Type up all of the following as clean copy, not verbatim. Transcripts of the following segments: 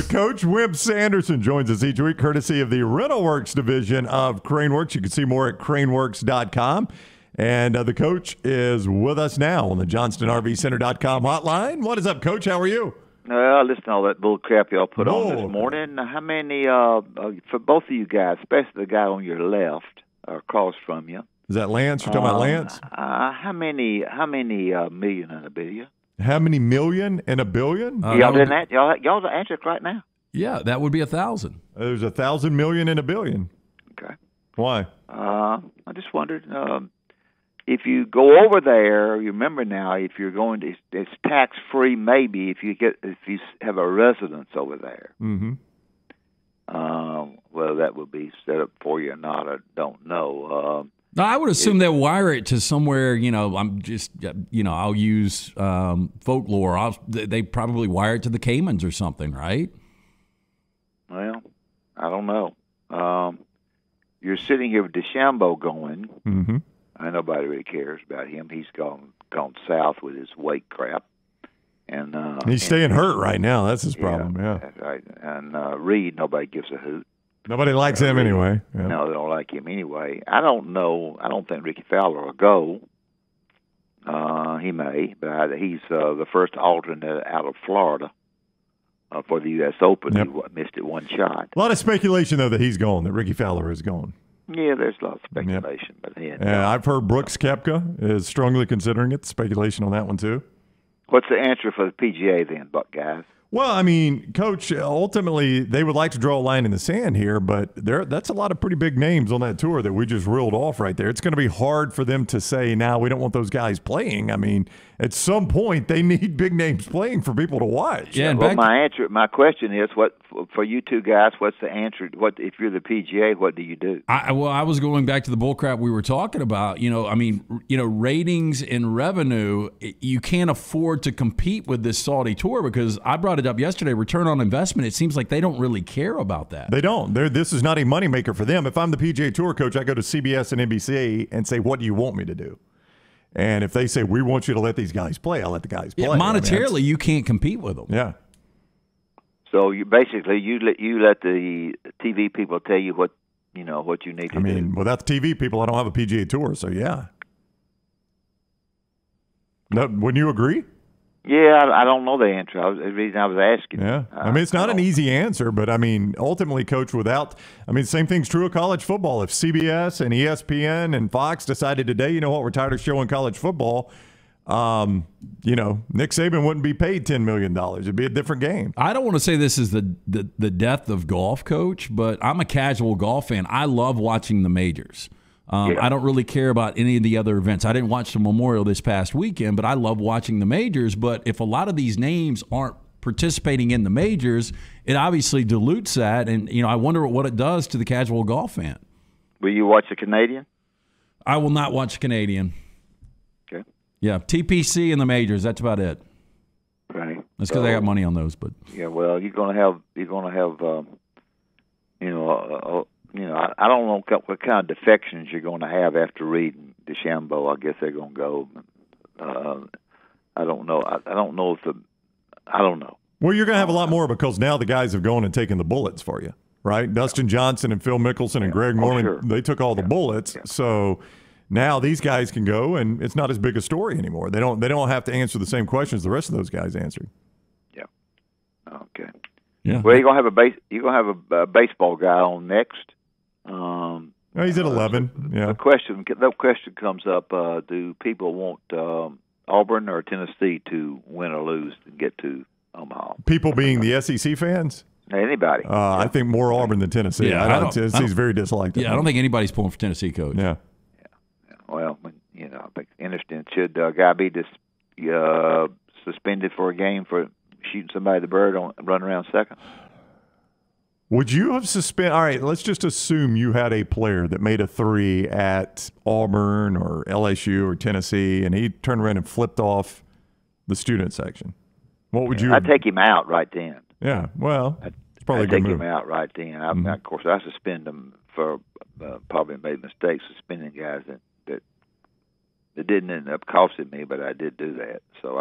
Coach Wimp Sanderson joins us each week, courtesy of the Rental Works division of Craneworks. You can see more at craneworks.com. And the coach is with us now on the JohnstonRVCenter.com hotline. What is up, Coach? How are you? I listened to all that bull crap y'all put on this morning. How many, for both of you guys, especially the guy on your left, across from you. Is that Lance? You're talking about Lance? How many million in a billion? How many million in a billion? Y'all didn't that? Y'all answer it right now. Yeah, that would be 1,000. There's 1,000 million in a billion. Okay. Why? I just wondered if you go over there. You remember now, if you're going to, it's tax free. Maybe if you have a residence over there. Mm-hmm. Well, that would be set up for you or not. I don't know. No, I would assume they'll wire it to somewhere. I'm just, I'll use folklore. They probably wire it to the Caymans or something, right? Well, I don't know. You're sitting here with DeChambeau going. Mm-hmm. Nobody really cares about him. He's gone south with his weight crap, and he's staying hurt right now. That's his problem. Yeah. That's right. And Reed, nobody gives a hoot. Nobody likes him anyway. Yeah. No, they don't like him anyway. I don't know. I don't think Ricky Fowler will go. He may, but he's the first alternate out of Florida for the U.S. Open. Yep. He missed it one shot. A lot of speculation, though, that he's gone, that Ricky Fowler is gone. Yeah, there's a lot of speculation. Yep. But I've heard Brooks Koepka is strongly considering it. Speculation on that one, too. What's the answer for the PGA then, Buck guys? Well, I mean, Coach, ultimately they would like to draw a line in the sand here, but that's a lot of pretty big names on that tour that we just reeled off right there. It's going to be hard for them to say, now we don't want those guys playing. I mean, at some point they need big names playing for people to watch. Yeah, and well, my question is, what for you two guys? What's the answer? What if you're the PGA? What do you do? I was going back to the bullcrap we were talking about. Ratings and revenue. You can't afford to compete with this Saudi tour because I brought it up yesterday. Return on investment. It seems like they don't really care about that. They don't. This is not a moneymaker for them. If I'm the PGA Tour coach, I go to CBS and NBC and say, "What do you want me to do?" And if they say, "We want you to let these guys play," I'll let the guys play. Yeah, monetarily, you can't compete with them. Yeah. So you basically let the TV people tell you what you need to do. I mean, without the TV people, I don't have a PGA Tour. So yeah. No, wouldn't you agree? Yeah, I don't know the answer. The reason I was asking. Yeah, I mean, it's not an easy answer, but I mean, ultimately, Coach, same thing's true of college football. If CBS and ESPN and Fox decided today, you know what, we're tired of showing college football, Nick Saban wouldn't be paid $10 million. It'd be a different game. I don't want to say this is the death of golf, Coach, but I'm a casual golf fan. I love watching the majors. I don't really care about any of the other events. I didn't watch the Memorial this past weekend, but I love watching the majors. But if a lot of these names aren't participating in the majors, it obviously dilutes that. And, I wonder what it does to the casual golf fan. Will you watch the Canadian? I will not watch Canadian. Okay. Yeah, TPC and the majors. That's about it. Right. That's because I got money on those. But yeah, well, you're gonna have I don't know what kind of defections you're going to have after reading DeChambeau. I guess they're going to go. I don't know. I don't know. Well, you're going to have a lot more because now the guys have gone and taken the bullets for you, right? Dustin Johnson and Phil Mickelson and Greg Norman, they took all the bullets. Yeah. So now these guys can go, and it's not as big a story anymore. They don't have to answer the same questions the rest of those guys answered. Yeah. Okay. Yeah. Well, you're gonna have a baseball guy on next. He's at 11. Yeah. The question comes up: do people want Auburn or Tennessee to win or lose to get to Omaha? People being the SEC fans. Anybody? I think more Auburn than Tennessee. Yeah, Tennessee's very disliked. Yeah, I don't think anybody's pulling for Tennessee, Coach. Yeah. Well, I think it's interesting. Should a guy be suspended for a game for shooting somebody the bird on run around second? Would you have suspended? All right, let's just assume you had a player that made a three at Auburn or LSU or Tennessee, and he turned around and flipped off the student section. What would you? I'd take him out right then. Yeah, well, it's probably a good move. I'd take him out right then. Of course, I suspend him for probably made mistakes suspending guys that didn't end up costing me, but I did do that. So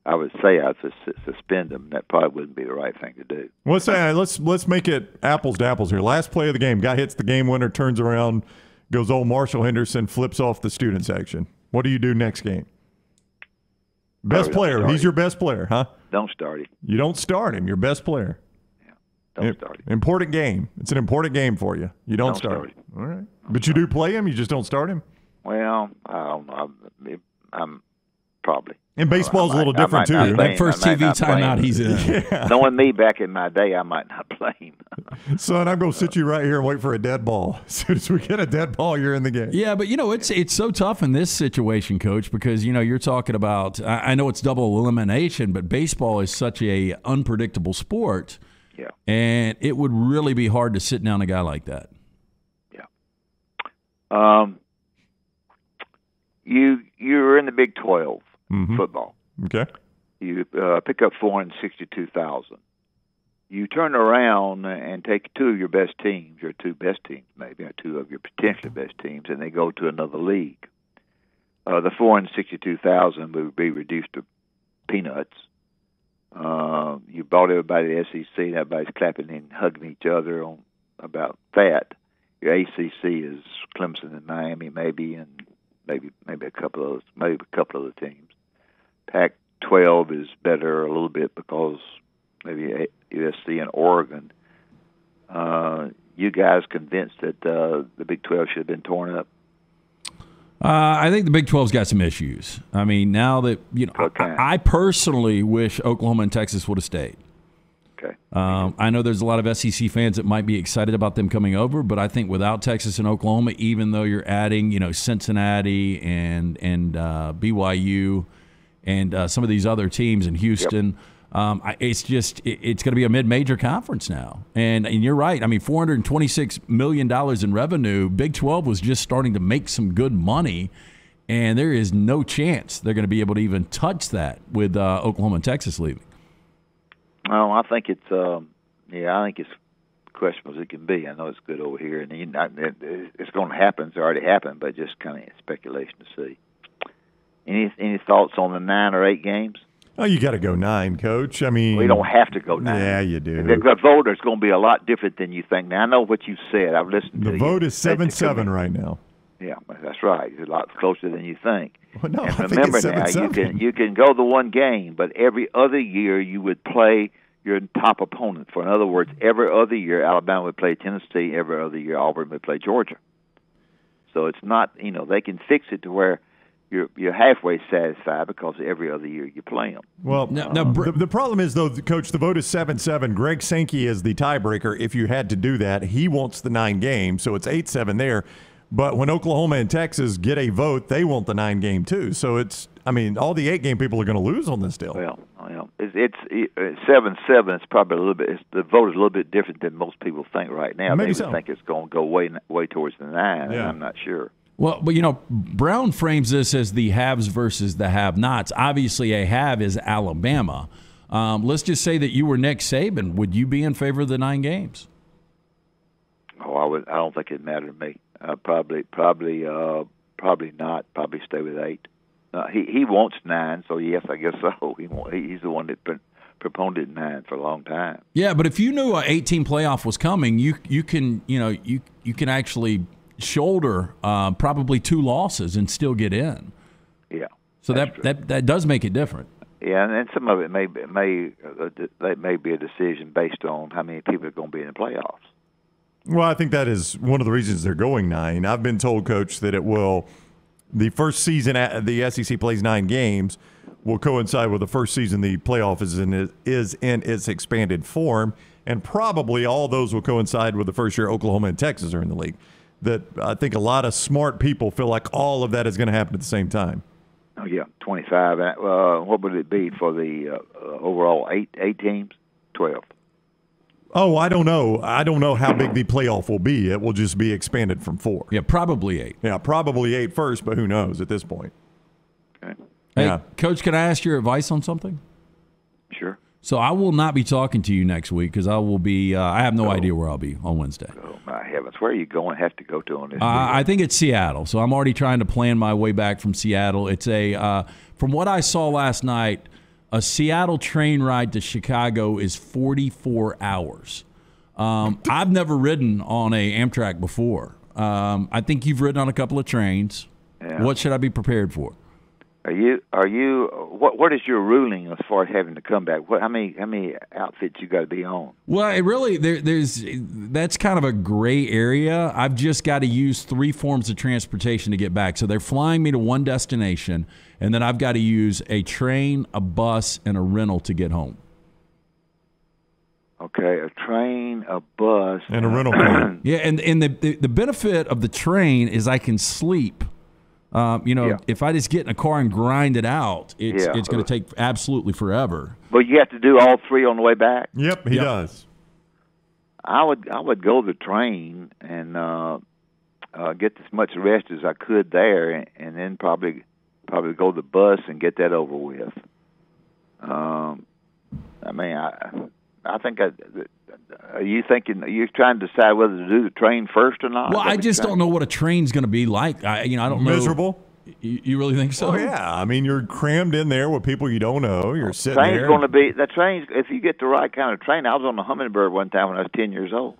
I would say I'd suspend him. That probably wouldn't be the right thing to do. Well, let's make it apples to apples here. Last play of the game, guy hits the game winner, turns around, goes old Marshall Henderson, flips off the student section. What do you do next game? Best player. He's your best player, huh? Don't start him. You don't start him. Your best player. Yeah. Don't start him. Important game. It's an important game for you. You don't start him. All right. But you do play him. You just don't start him. Well, I don't know. I'm probably. And baseball's a little different, too. That first TV timeout he's in. Yeah. Knowing me back in my day, I might not play him. Son, I'm going to sit you right here and wait for a dead ball. As soon as we get a dead ball, you're in the game. Yeah, but, it's so tough in this situation, Coach, because, you're talking about – I know it's double elimination, but baseball is such a unpredictable sport. Yeah. And it would really be hard to sit down a guy like that. Yeah. You're in the Big 12. Football. Okay. You pick up 462,000. You turn around and take two of your best teams, your two best teams maybe, or two of your potentially best teams, and they go to another league. The 462,000 would be reduced to peanuts. You brought everybody to the SEC, and everybody's clapping and hugging each other about that. Your ACC is Clemson and Miami, maybe, and maybe a couple of other teams. Pac-12 is better a little bit because maybe USC and Oregon. You guys convinced that the Big 12 should have been torn up? I think the Big 12's got some issues. I mean, now that I personally wish Oklahoma and Texas would have stayed. Okay. I know there's a lot of SEC fans that might be excited about them coming over, but I think without Texas and Oklahoma, even though you're adding, Cincinnati and BYU and some of these other teams in Houston, it's going to be a mid-major conference now. And you're right. I mean, $426 million in revenue. Big 12 was just starting to make some good money, and there is no chance they're going to be able to even touch that with Oklahoma and Texas leaving. Well, I think it's questionable as it can be. I know it's good over here, and it's going to happen. It's already happened, but just kind of speculation to see. Any thoughts on the 9 or 8 games? Oh, you got to go 9, Coach. I mean, we don't have to go 9. Yeah, you do. The vote is going to be a lot different than you think. Now, I know what you said. I've listened to you. The vote is 7-7 right now. Yeah, that's right. It's a lot closer than you think. Well, no, and I remember think it's 7-7. Now, you can go the one game, but every other year you would play your top opponent. For in other words, every other year Alabama would play Tennessee. Every other year Auburn would play Georgia. So it's not, they can fix it to where you're halfway satisfied because every other year you play them. Well, the problem is, though, Coach, the vote is 7-7. Greg Sankey is the tiebreaker. If you had to do that, he wants the 9 games, so it's 8-7 there. But when Oklahoma and Texas get a vote, they want the 9 game too. So all the 8 game people are going to lose on this deal. Well, it's 7-7. It's probably a little bit. The vote is a little bit different than most people think right now. Maybe they think it's going to go way towards the 9. Yeah. And I'm not sure. Well, but Brown frames this as the haves versus the have-nots. Obviously, a have is Alabama. Let's just say that you were Nick Saban. Would you be in favor of the 9 games? Oh, I would. I don't think it mattered to me. Probably not. Probably stay with 8. He wants 9, so yes, I guess so. He's the one that proponed 9 for a long time. Yeah, but if you knew an 18 playoff was coming, you can actually shoulder probably 2 losses and still get in. Yeah. So that does make it different. Yeah, and some of it may be a decision based on how many people are going to be in the playoffs. Well, I think that is one of the reasons they're going 9. I've been told, Coach, that the first season the SEC plays 9 games will coincide with the first season the playoff is in its expanded form, and probably all those will coincide with the first year Oklahoma and Texas are in the league. That I think a lot of smart people feel like all of that is going to happen at the same time. Oh, yeah, 25. What would it be for the overall 8 teams? 12. Oh, I don't know. I don't know how big the playoff will be. It will just be expanded from 4. Yeah, probably 8. Yeah, probably 8 first, but who knows at this point. Okay. Hey, Coach, can I ask your advice on something? Sure. So I will not be talking to you next week because I will be I have no idea where I'll be on Wednesday. Oh, my heavens. Where are you going? Have to go to on this? I think it's Seattle. So I'm already trying to plan my way back from Seattle. It's from what I saw last night, a Seattle train ride to Chicago is 44 hours. I've never ridden on a Amtrak before. I think you've ridden on a couple of trains. Yeah. What should I be prepared for? What is your ruling as far as having to come back? How many outfits you got to be on? Well, it really that's kind of a gray area. I've just got to use 3 forms of transportation to get back. So they're flying me to one destination, and then I've got to use a train, a bus, and a rental to get home. Okay, a train, a bus, and a rental car. Yeah, and the benefit of the train is I can sleep. If I just get in a car and grind it out, it's going to take absolutely forever. But you have to do all 3 on the way back? Yep, he does. I would go the train and get as much rest as I could there, and then probably go the bus and get that over with. I think are you trying to decide whether to do the train first or not? Well, I just don't know what a train's going to be like. I don't know. Miserable? You really think so? Oh, yeah. I mean, you're crammed in there with people you don't know. You're sitting there. The train's, if you get the right kind of train. I was on the Hummingbird one time when I was 10 years old.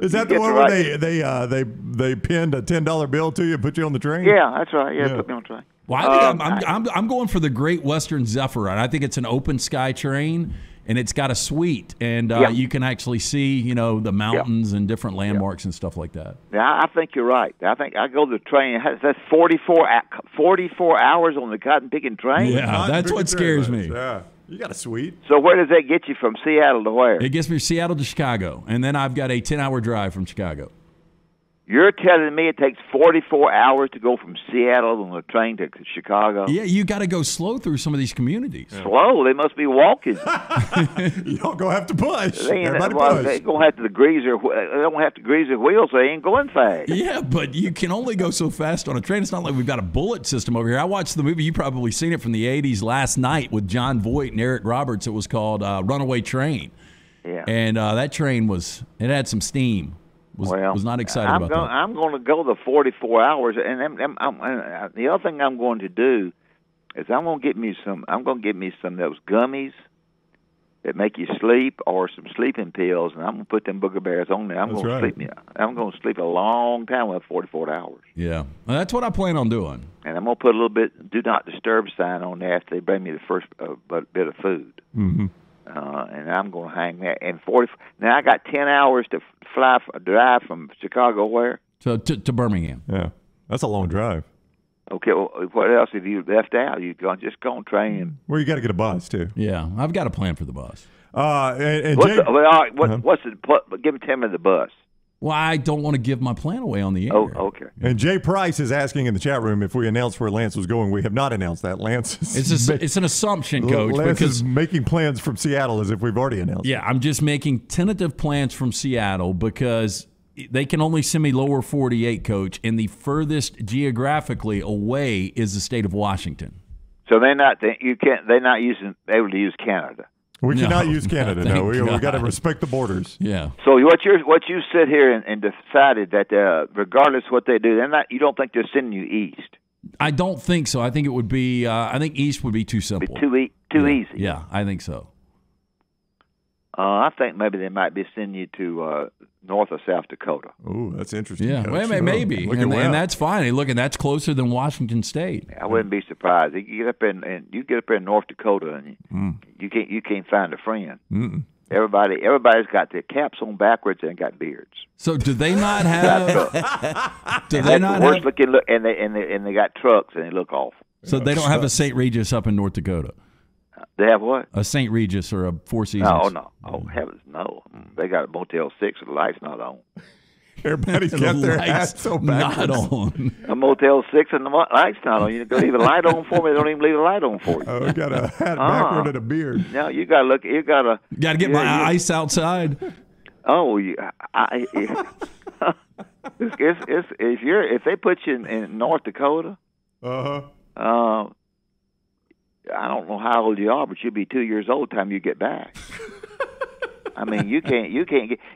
Is that the one where they pinned a $10 bill to you and put you on the train? Yeah, that's right. Yeah, put me on the train. Well, I think I'm going for the Great Western Zephyr ride. I think it's an open sky train, and it's got a suite, and you can actually see, the mountains and different landmarks and stuff like that. Yeah, I think you're right. I think I go to the train. That's 44 hours on the cotton picking train. Yeah, that's what scares me. Yeah, you got a suite. So where does that get you from Seattle to where? It gets me from Seattle to Chicago, and then I've got a 10-hour drive from Chicago. You're telling me it takes 44 hours to go from Seattle on the train to Chicago? Yeah, you got to go slow through some of these communities. Yeah. Slow? They must be walking. You don't go have to push. They don't have to grease their wheels, so they ain't going fast. Yeah, but you can only go so fast on a train. It's not like we've got a bullet system over here. I watched the movie, you've probably seen it, from the 80s last night with John Voight and Eric Roberts. It was called Runaway Train. Yeah. And that train it had some steam. Was not excited about that. I'm going to go the 44 hours, and the other thing I'm going to do is I'm going to get me some of those gummies that make you sleep, or some sleeping pills, and I'm going to put them booger bears on there. I'm going to sleep a long time with 44 hours. Yeah, well, that's what I plan on doing. And I'm going to put a little bit "Do Not Disturb" sign on there after they bring me the first bit of food. Mm-hmm. And I'm going to hang there. And now I got 10 hours to drive from Chicago where? To Birmingham. Yeah, that's a long drive. Okay, well, what else have you left out? You just go on train. Well, you got to get a bus too. Yeah, I've got a plan for the bus. Tell me the bus. Well, I don't want to give my plan away on the air. Oh, okay. And Jay Price is asking in the chat room if we announced where Lance was going. We have not announced that. Lance it's an assumption, Coach. Lance is making plans from Seattle as if we've already announced. Yeah, I'm just making tentative plans from Seattle because they can only send me lower 48, Coach, and the furthest geographically away is the state of Washington. So they're not able to use Canada. We cannot use Canada. No, we got to respect the borders. Yeah. So what you sit here and decided that regardless of what they do, you don't think they're sending you east? I don't think so. I think it would be. I think east would be too simple. Too easy. Yeah, I think so. I think maybe they might be sending you to North or South Dakota. Oh, that's interesting. Yeah, maybe, and that's fine. Hey, look, and that's closer than Washington State. I wouldn't be surprised. You get up in North Dakota, and you can't find a friend. Mm-mm. Everybody's got their caps on backwards and got beards. So do they not have? Worst looking look, and they got trucks and they look awful. So they don't have a St. Regis up in North Dakota. They have what? A St. Regis or a Four Seasons? No. Oh, heavens, no. They got a Motel 6 with the lights not on. Everybody's got their hats so backwards. Not on. A Motel 6 and the lights not on. You don't leave a light on for me. They don't even leave a light on for you. Oh, you got a hat backward and a beard. No, you got to look. You got to get my ice outside. Oh, if they put you in North Dakota, I don't know how old you are, but you'll be 2 years old by the time you get back. I mean, you can't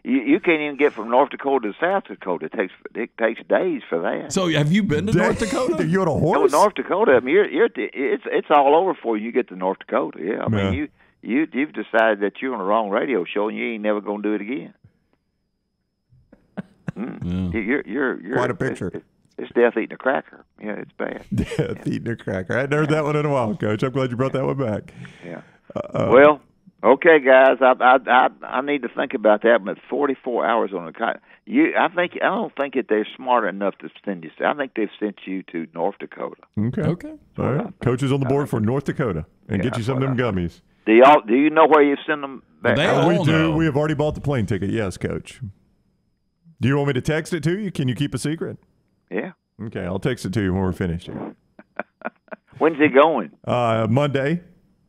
even get from North Dakota to South Dakota. It takes days for that. So have you been to North Dakota? You on a horse? No, North Dakota. I mean, it's all over for you. You get to North Dakota. Yeah, I mean, you've decided that you're on the wrong radio show and you ain't never going to do it again. You're quite a picture. It's death eating a cracker. Yeah, it's bad. Death eating a cracker. I hadn't heard that one in a while, Coach. I'm glad you brought that one back. Yeah. Well, okay, guys. I need to think about that. But 44 hours on the I don't think that they're smart enough to send you. I think they've sent you to North Dakota. Okay. All right. Coach is on the board for North Dakota, and get you some of them gummies. Do you know where you send them back? We do. We have already bought the plane ticket. Yes, Coach. Do you want me to text it to you? Can you keep a secret? Yeah. Okay, I'll text it to you when we're finished here. When's he going? Monday.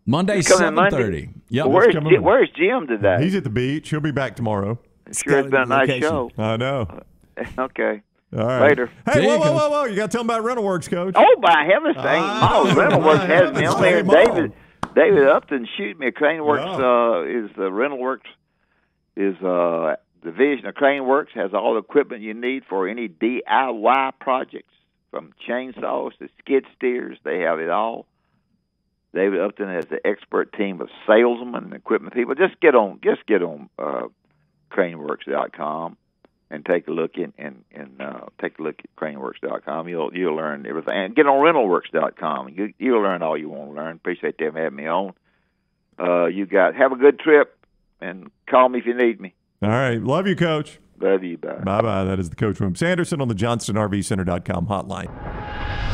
Monday, 7:30. Yep. Where's Jim today? He's at the beach. He'll be back tomorrow. Sure, it's been a nice show. I know. Okay. All right. Later. Hey, whoa. You got to tell him about Rental Works, Coach. Oh, by heaven's sake. Rental Works has me on there. David Upton shoot me. Crane Works is the Rental Works is division of Crane Works, has all the equipment you need for any DIY projects, from chainsaws to skid steers. They have it all. David Upton has the expert team of salesmen and equipment people. Just get on craneworks.com and take a look take a look at craneworks.com. You'll learn everything. And get on rentalworks.com. You'll learn all you want to learn. Appreciate them having me on. Have a good trip and call me if you need me. All right. Love you, Coach. Love you. Bye. Bye-bye. That is the Coach Wimp Sanderson on the JohnstonRVCenter.com hotline.